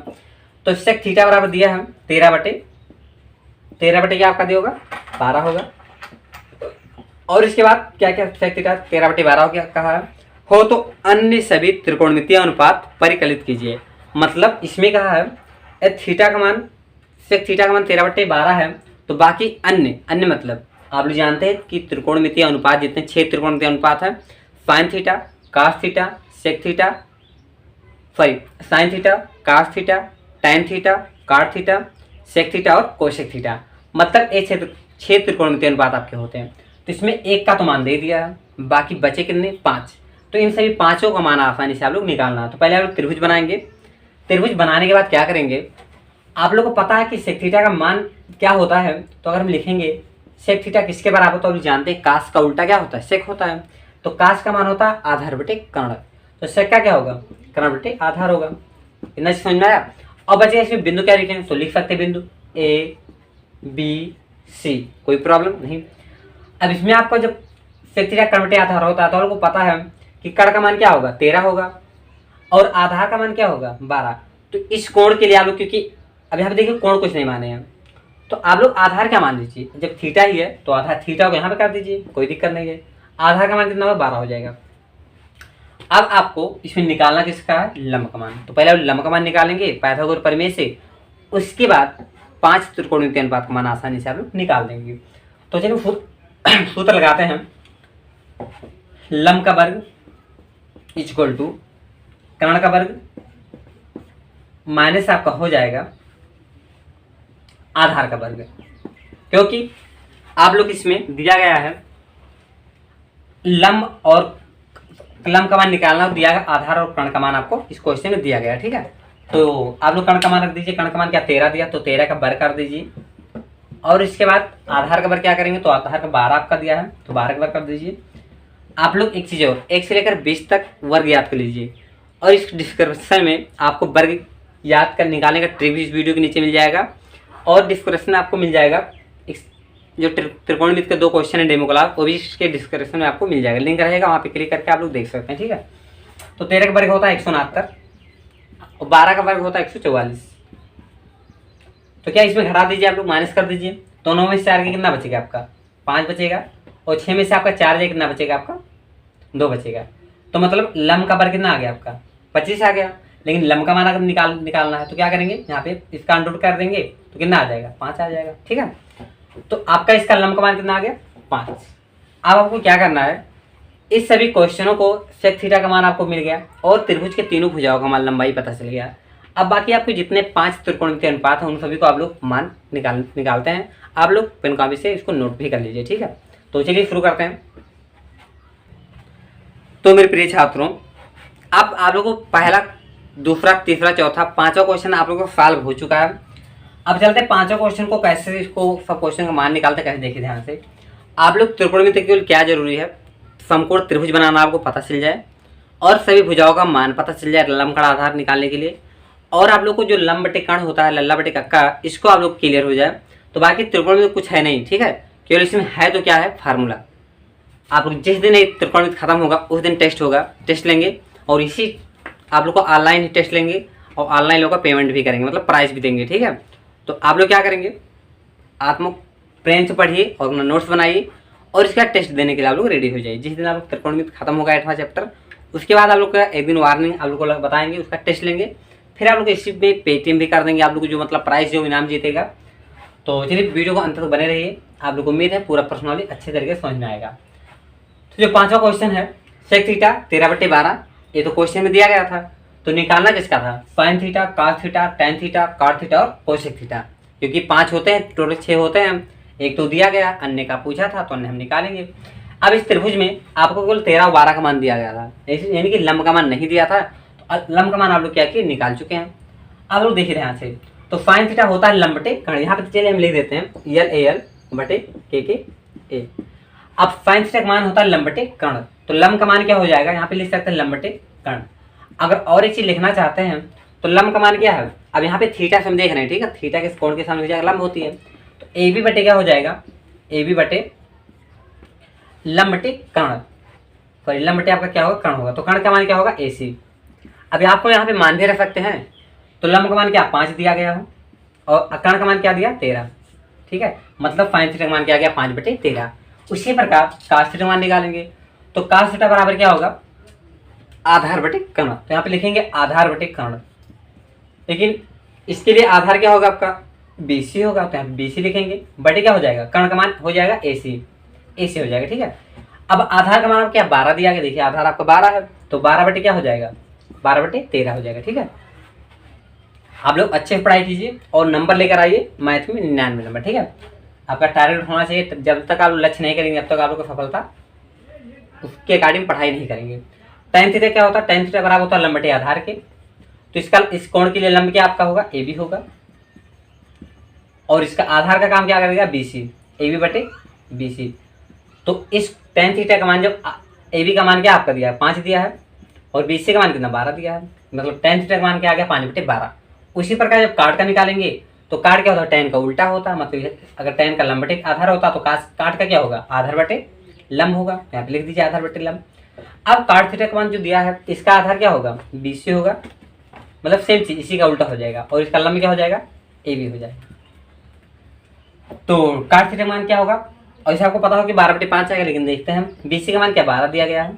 तो सेक थीटा बराबर दिया है 13 बटे क्या आपका दिया होगा 12 होगा। और इसके बाद क्या क्या सेक थीटा 13 बटे 12 हो गया कहा हो, तो अन्य सभी त्रिकोणमितीय अनुपात परिकलित कीजिए। मतलब इसमें कहा है थीटा का मान, सेक थीटा का मान 13 बटे 12 है, तो बाकी अन्य मतलब आप लोग जानते हैं कि त्रिकोणमितीय अनुपात जितने 6 त्रिकोणमितीय अनुपात है, sine theta, cos theta, sec theta, sine theta, cos theta, tan theta, cot theta, sec theta और कोसेक थीटा, मतलब ये 6 त्रिकोणमितीय अनुपात आपके होते हैं। तो इसमें एक का तो मान दे दिया है, बाकी बचे कितने 5। तो इन सभी पांचों का मान आसानी से आप लोग निकालना है। तो पहले आप लोग त्रिभुज बनाएंगे। त्रिभुज बनाने के बाद क्या करेंगे, आप लोग को पता है कि सेक थीटा का मान क्या होता है, तो अगर हम लिखेंगे सेक थीटा किसके बराबर, तो आप जानते हैं कास का उल्टा क्या होता है सेक होता है। तो कास का मान होता है आधार बटे कर्ण, तो सेक का क्या होगा कर्ण बटे आधार होगा। इतना समझ में आया। अब बचे इसमें बिंदु क्या लिखेंगे, तो लिख सकते हैं बिंदु ए बी सी, कोई प्रॉब्लम नहीं। अब इसमें आपका जब सेक थीटा कर्ण बटे आधार होता है तो आपको पता है कि कर्ण का मान क्या होगा 13 होगा और आधार का मान क्या होगा 12। तो इस कोण के लिए आप लोग, क्योंकि अब यहाँ पे देखिए कोण कुछ नहीं माने हैं, तो आप लोग आधार क्या मान लीजिए, जब थीटा ही है तो आधार थीटा को यहाँ पे कर दीजिए, कोई दिक्कत नहीं है। आधार का मान कितना होगा 12 हो जाएगा। अब आपको इसमें निकालना किसका है, लंब का मान। तो पहले आप लंब का मान निकालेंगे पाइथागोरस प्रमेय से, उसके बाद 5 त्रिकोणमितीय अनुपात का मान आसानी से आप लोग निकाल देंगे। तो चलिए सूत्र लगाते हैं। लंब का वर्ग इक्वल टू कर्ण का वर्ग माइनस आपका हो जाएगा आधार का वर्ग, क्योंकि आप लोग इसमें दिया गया है लंब और लंब का मान निकालना दिया गया, आधार और कर्ण का मान आपको इस क्वेश्चन में दिया गया है, ठीक है। तो आप लोग कर्ण का मान रख दीजिए, कर्ण का मान क्या 13 दिया, तो 13 का वर्ग कर दीजिए। और इसके बाद आधार का वर्ग क्या करेंगे, तो आधार का 12 आपका दिया है, तो 12 का वर्ग कर दीजिए। आप लोग एक चीज़ और 1 से लेकर 20 तक वर्ग याद कर लीजिए, और इस डिस्क्रिप्शन में आपको वर्ग याद कर निकालने का ट्रिक भी इस वीडियो के नीचे मिल जाएगा। और डिस्क्रिप्शन में आपको मिल जाएगा जो त्रिकोणमिति के 2 क्वेश्चन है डेमो क्लास, वो भी इसके डिस्क्रिप्शन में आपको मिल जाएगा, लिंक रहेगा, वहाँ पे क्लिक करके आप लोग देख सकते हैं, ठीक है। तो 13 का वर्ग होता है 169 और 12 का वर्ग होता है 144। तो क्या इसमें घटा दीजिए, आप लोग माइनस कर दीजिए। तो 9 में से 4 के कितना बचेगा आपका 5 बचेगा, और 6 में से आपका 4 जाए कितना बचेगा आपका 2 बचेगा। तो मतलब लंब का वर्ग कितना आ गया आपका 25 आ गया। लेकिन लंब का मान अगर निकालना है तो क्या करेंगे, यहाँ पे इसका अंडर कर देंगे तो कितना आ जाएगा 5 आ जाएगा, ठीक है। तो आपका इसका लंब का मान कितना आ गया 5। अब आपको क्या करना है, इस सभी क्वेश्चनों को सेक थीटा का मान आपको मिल गया और त्रिभुज के तीनों भुजाओं का मान लंबाई पता चल गया। अब बाकी आपको जितने 5 त्रिकोणमितीय अनुपात हैं उन सभी को आप लोग मान निकालते हैं। आप लोग पेन कॉपी से इसको नोट भी कर लीजिए, ठीक है। तो चलिए शुरू करते हैं। तो मेरे प्रिय छात्रों, अब आप लोगों को पहला, दूसरा, तीसरा, चौथा, 5वां क्वेश्चन आप लोगों को सॉल्व हो चुका है। अब चलते हैं 5वां क्वेश्चन को कैसे, इसको सब क्वेश्चन का मान निकालते कैसे, देखिए ध्यान से। आप लोग त्रिकोणमिति के लिए क्या जरूरी है, समकोण त्रिभुज बनाना आपको पता चल जाए और सभी भुजाओं का मान पता चल जाए लंब का आधार निकालने के लिए, और आप लोग को जो लंब बटे कर्ण होता है, लल्ला बटे कक्का, इसको आप लोग क्लियर हो जाए तो बाकी त्रिकोण में कुछ है नहीं, ठीक है। केवल इसमें है तो क्या है, फार्मूला। आप लोग जिस दिन एक त्रिकोण खत्म होगा उस दिन टेस्ट होगा, टेस्ट लेंगे और इसी आप लोग को ऑनलाइन ही टेस्ट लेंगे और ऑनलाइन लोग का पेमेंट भी करेंगे, मतलब प्राइस भी देंगे, ठीक है। तो आप लोग क्या करेंगे, आत्म प्रेम से पढ़िए और अपना नोट्स बनाइए और इसका टेस्ट देने के लिए आप लोग रेडी हो जाइए। जिस दिन आप लोग त्रिकोणमिति खत्म होगा 8वां चैप्टर, उसके बाद आप लोग का एक दिन वार्निंग आप लोग को बताएंगे, उसका टेस्ट लेंगे, फिर आप लोग इसी में पेटीएम भी कर देंगे आप लोग को, जो मतलब प्राइस जो इनाम जीतेगा। तो चलिए वीडियो को अंत तक बने रहिए, आप लोग को उम्मीद है पूरा पर्सनली अच्छे तरीके से समझ में आएगा। तो जो 5वां क्वेश्चन है, सेक थीटा 13/12, ये तो क्वेश्चन में दिया गया था, तो निकालना किसका था, sine theta, cos theta, tan theta, cot theta और कोसेक थीटा, क्योंकि 5 होते हैं, टोटल 6 होते हैं, एक तो दिया गया, अन्य का पूछा था, तो अन्य हम निकालेंगे। अब इस त्रिभुज में आपको केवल 13 और 12 का मान दिया गया था, यानी कि लंब का मान नहीं दिया था, तो लंब का मान आप लोग क्या किए, निकाल चुके हैं। आप लोग देखिए यहाँ से, तो साइन थीटा होता है लंब बटे कर्ण, यहाँ पे चलिए हम लिख देते हैं यल ए एल बटे के ए। अब साइन थीटा का मान होता है लंब बटे कर्ण, तो लंब का मान क्या हो जाएगा, यहाँ पे लिख सकते हैं लंब बटे कर्ण। अगर और एक चीज लिखना चाहते हैं तो लंब का मान क्या है, अब यहाँ पे थीटा से हम देख रहे हैं, ठीक है, थीटा के कोण के सामने हो जाएगा लंब होती है, तो ए बी बटे क्या हो जाएगा, ए बी बटे लंब बटे कर्ण, सॉरी लंब बटे आपका क्या होगा, कर्ण होगा, तो कर्ण का मान क्या होगा, ए सी। अभी आपको यहाँ पे मान भी रख सकते हैं, तो लंब का मान क्या 5 दिया गया हो और कर्ण का मान क्या दिया 13, ठीक है, मतलब साइन थीटा का मान क्या गया 5/13। उसी प्रकार कॉस थीटा मान निकालेंगे, तो कॉस थीटा बराबर क्या होगा, आधार बटे कर्ण, तो यहाँ पे लिखेंगे आधार बटे कर्ण, लेकिन इसके लिए आधार क्या होगा आपका BC होगा, तो यहाँ BC लिखेंगे, बटे क्या हो जाएगा, कर्ण का मान हो जाएगा AC हो जाएगा, ठीक है। अब आधार का मान क्या 12 दिया गया, देखिए आधार आपका 12 है, तो 12 बटे क्या हो जाएगा, 12/13 हो जाएगा, ठीक है। आप लोग अच्छे से पढ़ाई कीजिए और नंबर लेकर आइए मैथ में 99 नंबर, ठीक है। आपका टारगेट होना चाहिए, जब तक आप लक्ष्य नहीं करेंगे तब तक आप लोग को सफलता उसके अकॉर्डिंग पढ़ाई नहीं करेंगे। टेन थीटा क्या होता है, टेन थीटा बराबर होता है लंब बटे आधार के, तो इसका इस कोण के लिए लंब क्या आपका होगा, ए बी होगा, और इसका आधार का काम क्या करेगा, BC, ए बी बटे BC। तो इस टेन थीटा का मान, जब ए बी का मान क्या आपका दिया है 5 दिया है और BC का मान कितना 12 दिया है, मतलब टेन थीटा का मान क्या आ गया 5/12। उसी प्रकार जब काट का निकालेंगे तो काट क्या होता है, टेन का उल्टा होता है, मतलब अगर टेन का लंब बटे आधार होता तो काट का क्या होगा, आधार बटे लंब होगा, यहाँ पे लिख दीजिए आधार बटे लंब। अब काट थीटा का मान जो दिया है इसका आधार क्या होगा, BC होगा, मतलब सेम चीज इसी का उल्टा हो जाएगा, और इसका लंब क्या हो जाएगा, AB हो जाएगा। तो काट थीटा का मान क्या होगा, और इसे आपको पता हो कि 12/5 आएगा, लेकिन देखते हैं हम, BC का मान क्या 12 दिया गया है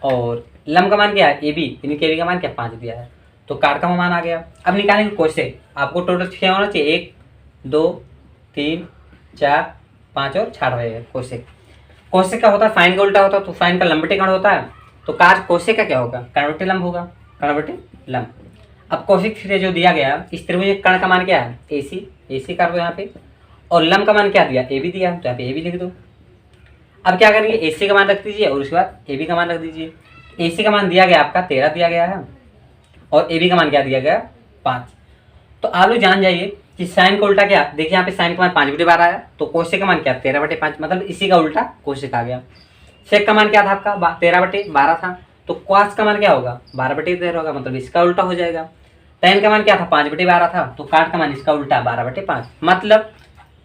और लंब का मान क्या है AB, यानी कि AB का मान क्या 5 दिया है, तो काट का मान आ गया। अब निकालेंगे कोसेक, आपको टोटल 6 होना चाहिए, 1 2 3 4 5 और 6 रहेगा कोसेक। कोसेक का होता है साइन का उल्टा होता है, तो साइन का लंब बटे कर्ण होता है, तो काट कोसेक का क्या होगा, कर्ण बटे लंब होगा, कर्ण बटे लंब। अब कोसेक थीटा जो दिया गया, इस त्रिभुज में कर्ण का मान क्या है, AC कर दो यहाँ पे, और लंब का मान क्या दिया, AB दिया, तो यहाँ पे AB लिख दो। अब क्या करेंगे, AC का मान रख दीजिए और उसके बाद AB का मान रख दीजिए। AC का मान दिया गया आपका 13 दिया गया है और AB का मान क्या दिया गया 5। तो आप लोग जान जाइए कि साइन का उल्टा क्या, देखिए यहाँ पे साइन का मान 5/12 आया, तो कोसेक का मान क्या 13/5, मतलब इसी का उल्टा कोसेक आ गया। सेक का मान क्या था आपका 13/12 था, तो कॉस का मान क्या होगा 12/13 होगा, मतलब इसका उल्टा हो जाएगा। टेन का मान क्या था 5/12 था, तो काट का मान इसका उल्टा 12/5, मतलब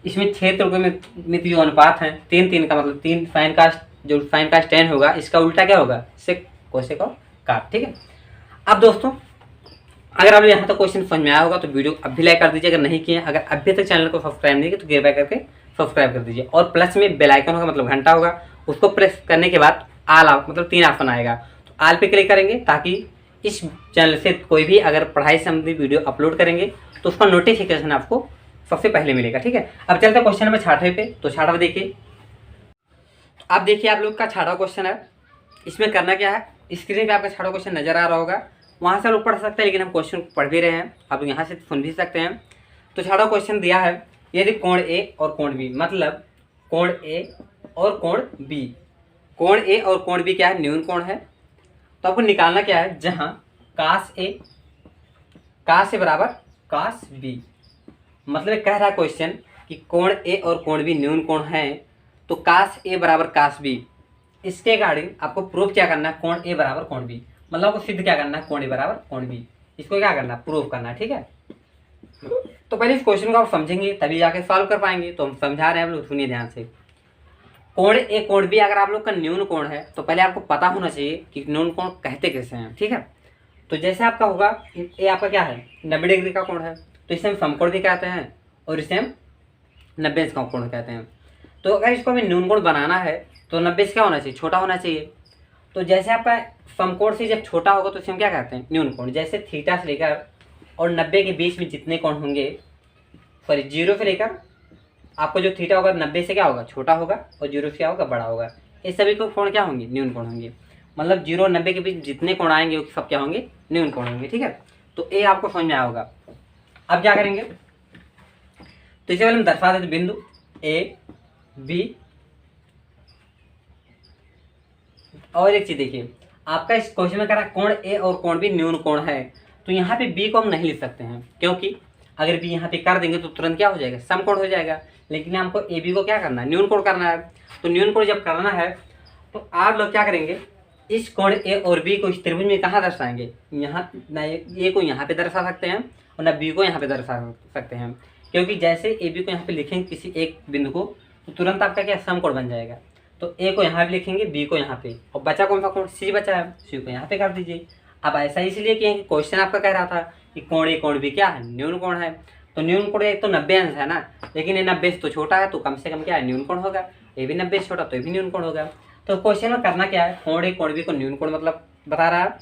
इसमें क्षेत्र में जो अनुपात है 3 का, मतलब 3 साइन का जो साइन का टेन होगा इसका उल्टा क्या होगा, सेक कोसेक और काट, ठीक है। अब दोस्तों अगर आप यहाँ तक क्वेश्चन समझ में आया होगा तो वीडियो अभी लाइक कर दीजिए, अगर नहीं किए, अगर अभी तक चैनल को सब्सक्राइब नहीं किया तो कृपया करके सब्सक्राइब कर दीजिए, और प्लस में बेल आइकन होगा, मतलब घंटा होगा, उसको प्रेस करने के बाद आल मतलब 3 ऑप्शन आएगा, तो आल पे क्लिक करेंगे ताकि इस चैनल से कोई भी अगर पढ़ाई संबंधी वीडियो अपलोड करेंगे तो उसका नोटिफिकेशन आपको सबसे पहले मिलेगा, ठीक है। अब चलते हैं क्वेश्चन नंबर 6 पे, तो 6 देखिए, अब देखिए आप लोग का 6वां क्वेश्चन है। इसमें करना क्या है, स्क्रीन पे आपका 6वां क्वेश्चन नजर आ रहा होगा, वहाँ से लोग पढ़ सकते हैं, लेकिन हम क्वेश्चन पढ़ भी रहे हैं, आप यहाँ से सुन भी सकते हैं। तो 6वां क्वेश्चन दिया है, यदि कोण A और कोण B, मतलब कोण A और कोण B, कोण A और कोण B क्या है, न्यून कोण है, तो आपको निकालना क्या है, जहाँ cos A बराबर cos B, मतलब कह रहा है क्वेश्चन कि कोण A और कोण B न्यून कोण है, तो cos A बराबर cos B, इसके अकॉर्डिंग आपको प्रूफ क्या करना है, कोण A बराबर कोण B, मतलब आपको सिद्ध क्या करना है, कोण A बराबर कोण B। इसको क्या करना, प्रूव करना। ठीक है, तो पहले इस क्वेश्चन को आप समझेंगे तभी जाके सॉल्व कर पाएंगे। तो हम समझा रहे हैं, आप लोग सुनिए ध्यान से। कोण ए कोण बी अगर आप लोग का न्यून कोण है तो पहले आपको पता होना चाहिए कि न्यून कोण कहते कैसे हैं। ठीक है, तो जैसे आपका होगा ये आपका क्या है 90 डिग्री का कोण है, तो इसे हम समकोण भी कहते हैं और इसे हम 90 का कोण कहते हैं। तो अगर इसको हमें न्यून कोण बनाना है तो 90 से क्या होना चाहिए, छोटा होना चाहिए। तो जैसे आपका समकोण से जब छोटा होगा तो इसे हम क्या कहते हैं, न्यून कोण। जैसे थीटा से लेकर और 90 के बीच में जितने कोण होंगे, सॉरी 0 से लेकर आपको जो थीटा होगा 90 से क्या होगा, छोटा होगा, और 0 से क्या होगा, बड़ा होगा। इस सभी को कोण क्या होंगे, न्यून कोण होंगे। मतलब 0 और 90 के बीच जितने कोण आएंगे वो सब क्या होंगे, न्यून कोण होंगे। ठीक है, तो ये आपको समझ में आया होगा। अब क्या करेंगे, तो इसे पहले हम दर्शा देते बिंदु ए बी। और एक चीज देखिए, आपका इस क्वेश्चन में कह रहा है कोण ए और कोण बी न्यून कोण है, तो यहाँ पे बी को हम नहीं लिख सकते हैं, क्योंकि अगर बी यहाँ पे कर देंगे तो तुरंत क्या हो जाएगा, समकोण हो जाएगा। लेकिन हमको ए बी को क्या करना है, न्यून कोण करना है। तो न्यून कोण जब करना है तो आप लोग क्या करेंगे, इस कोण ए और बी को इस त्रिभुज में कहाँ दर्शाएंगे, यहाँ ना ए को यहाँ पे दर्शा सकते हैं और ना बी को यहाँ पे दर्शा सकते हैं, क्योंकि जैसे ए बी को यहाँ पे लिखेंगे किसी एक बिंदु को तो तुरंत आपका क्या समकोण बन जाएगा। तो ए को यहाँ पे लिखेंगे, बी को यहाँ पे, और बचा कौन सा कोण, सी बचा है, सी को यहाँ पे कर दीजिए। अब ऐसा इसलिए कि क्वेश्चन आपका कह रहा था कि कोण ए कोण बी क्या है, न्यून कोण है। तो न्यून कोण एक तो 90 अंश है ना, लेकिन ये 90 से तो छोटा है, तो कम से कम क्या है, न्यून कोण होगा। ये भी 90 से छोटा तो ये भी न्यून कोण होगा। तो क्वेश्चन में करना क्या है, कोण ए कोण बी को न्यून कोण मतलब बता रहा है,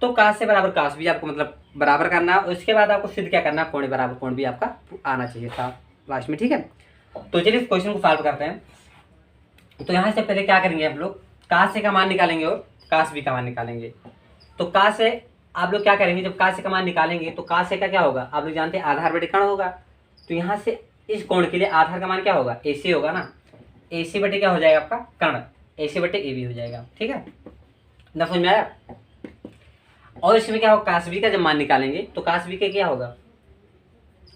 तो काश से बराबर काश भी आपको मतलब बराबर करना है। उसके बाद आपको सिद्ध क्या करना है, कोण ए बराबर कोण बी आपका आना चाहिए था लास्ट में। ठीक है, तो चलिए इस क्वेश्चन को सॉल्व करते हैं। तो यहाँ से पहले क्या करेंगे, आप लोग काश से का मान निकालेंगे और काश बी का मान निकालेंगे। तो काश से आप लोग क्या करेंगे, जब काश से का मान निकालेंगे तो काश से का क्या होगा, आप लोग जानते हैं आधार बटे कर्ण होगा। तो यहाँ से इस कोण के लिए आधार का मान क्या होगा, AC होगा ना, AC बटे क्या हो जाएगा आपका कर्ण, AC बटे AB हो जाएगा। ठीक है ना, समझ में आया। और इसमें क्या होगा, काश बी का जब मान निकालेंगे तो काश बी का क्या होगा,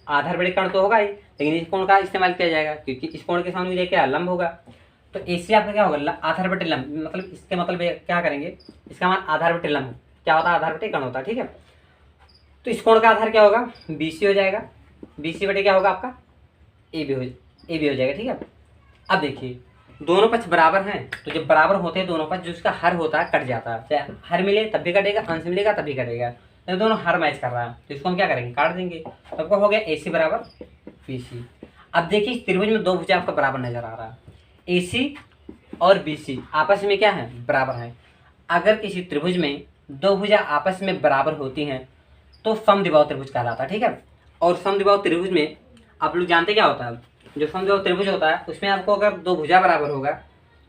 आधार बटे कर्ण तो होगा ही, लेकिन इस कोण का इस्तेमाल किया जाएगा क्योंकि इस कोण के सामने क्या लंब होगा। तो AC आपका क्या होगा, आधार बटे लंब, मतलब इसके मतलब क्या करेंगे, इसका मान आधार बटे लंब क्या होता है, आधार बटे कर्ण होता है। ठीक है, तो इस कोण का आधार क्या होगा, BC हो जाएगा, BC बटे क्या होगा आपका AB हो जाएगा। ठीक है, अब देखिए दोनों पक्ष बराबर हैं, तो जब बराबर होते हैं दोनों पक्ष, जो उसका हर होता है कट जाता है, चाहे हर मिले तब भी कटेगा, अंश मिलेगा तब भी कटेगा। तो दोनों हर मैच कर रहा है तो इसको हम क्या करेंगे, काट देंगे। तब क्या हो गया, AC बराबर BC। अब देखिए इस त्रिभुज में दो भुजा आपका बराबर नजर आ रहा है, AC और BC आपस में क्या है, बराबर है। अगर किसी त्रिभुज में दो भुजा आपस में बराबर होती हैं तो समद्विबाहु त्रिभुज कहलाता है। ठीक है, और समद्विबाहु त्रिभुज में आप लोग जानते क्या होता है, जो समद्विबाहु त्रिभुज होता है उसमें आपको अगर दो भुजा बराबर होगा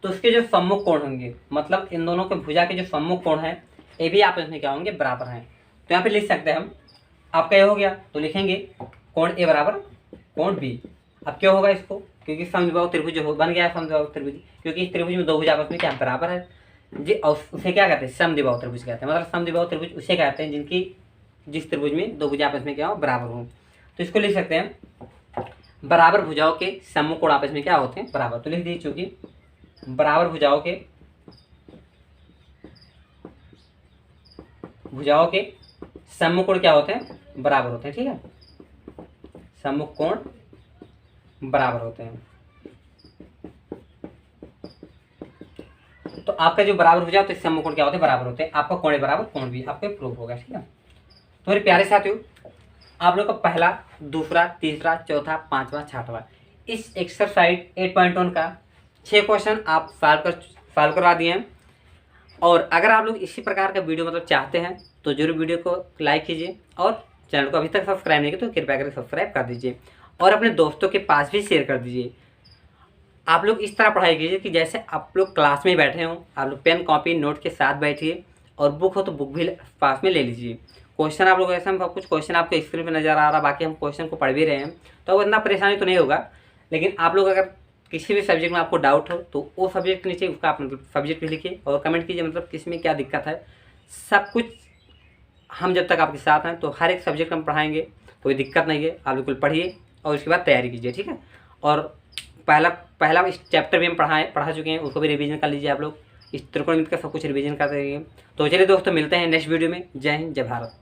तो उसके जो सम्मुख कोण होंगे, मतलब इन दोनों के भुजा के जो सम्मुख कोण है ये भी आपस में क्या होंगे, बराबर हैं। तो यहाँ पे लिख सकते हैं हम, आपका ये हो गया तो लिखेंगे कोण ए बराबर कोण बी। अब क्या होगा इसको, क्योंकि समद्विबाहु त्रिभुज बन गया है समद्विबाहु त्रिभुज, क्योंकि इस त्रिभुज में दो भुजा आपस में क्या बराबर है जी, और उसे क्या कहते हैं, समद्विबाहु त्रिभुज कहते हैं। मतलब समद्विबाहु त्रिभुज उसे कहते हैं जिनकी जिस त्रिभुज में दो भुजा आपस में क्या हो, बराबर हो। तो इसको लिख सकते हैं बराबर भुजाओं के सम्मुख कोण आपस में क्या होते हैं, बराबर। तो लिख दीजिए, चूंकि बराबर भुजाओं के सम्मुख कोण क्या होते हैं, बराबर होते हैं। ठीक है, सम्मुख कोण बराबर होते हैं। तो आपका जो बराबर भुजा होता है सम्मुख कोण क्या होते हैं, बराबर होते हैं। आपका कोण बराबर कोण भी आपको प्रूव होगा। ठीक है, तो मेरे प्यारे साथियों, आप लोग का पहला, दूसरा, तीसरा, चौथा, पांचवा, छठवां इस एक्सरसाइज 8.1 का 6 क्वेश्चन आप सॉल्व करवा दिए हैं। और अगर आप लोग इसी प्रकार का वीडियो मतलब चाहते हैं तो जरूर वीडियो को लाइक कीजिए, और चैनल को अभी तक सब्सक्राइब नहीं किया तो कृपया करके सब्सक्राइब कर दीजिए, और अपने दोस्तों के पास भी शेयर कर दीजिए। आप लोग इस तरह पढ़ाई कीजिए कि जैसे आप लोग क्लास में बैठे हों, आप लोग पेन कॉपी नोट के साथ बैठिए, और बुक हो तो बुक भी पास में ले लीजिए। क्वेश्चन आप लोग ऐसा हम कुछ क्वेश्चन आपको स्क्रीन पे नज़र आ रहा, बाकी हम क्वेश्चन को पढ़ भी रहे हैं, तो इतना परेशानी तो नहीं होगा। लेकिन आप लोग अगर किसी भी सब्जेक्ट में आपको डाउट हो तो वो सब्जेक्ट के नीचे उसका आप मतलब सब्जेक्ट भी लिखिए और कमेंट कीजिए, मतलब किस में क्या दिक्कत है। सब कुछ हम जब तक आपके साथ हैं तो हर एक सब्जेक्ट हम पढ़ाएंगे, कोई दिक्कत नहीं है। आप बिल्कुल पढ़िए और उसके बाद तैयारी कीजिए। ठीक है, और पहला इस चैप्टर भी हम पढ़ा चुके हैं, उसको भी रिवीजन कर लीजिए। आप लोग इस त्रिकोणमिति का सब कुछ रिवीजन कर देंगे। तो चलिए दोस्तों, मिलते हैं नेक्स्ट वीडियो में। जय हिंद, जय भारत।